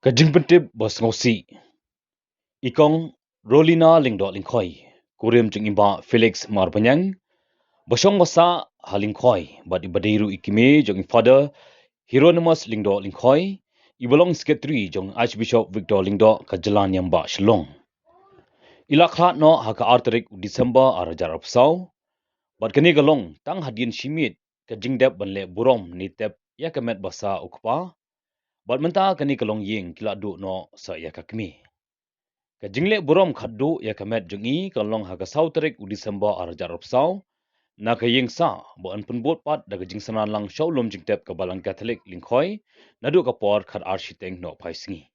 Kajing pentip bos ngosi. Ikong Rolina lingdo lingkoi. Kurim jeng imba Felix Marbanyang. Bosong basa halingkoi. Bat ibadeiru ikime jeng father Hieronymus lingdo lingkoi. Ibalong sekretari jeng Archbishop Victor lingdo kajalan yamba shalong. Ilakha no haka arterik Disember arajar apsau. Bat kani galong tang hadien shimit kajing dep banle burom ni tep ya kemet basa ukpa. Bat menta kani kalong ying kila du no sa ya kakmi. Kajingle burom khaddu ya kamet jungi kalong haga sauterik Disember arajar apsau. Na kaying sa bo an penbot pat daga jing sanan lang shaulom jingtep kabalang Catholic lingkhoi nadu kapor khat arshiteng no paisingi.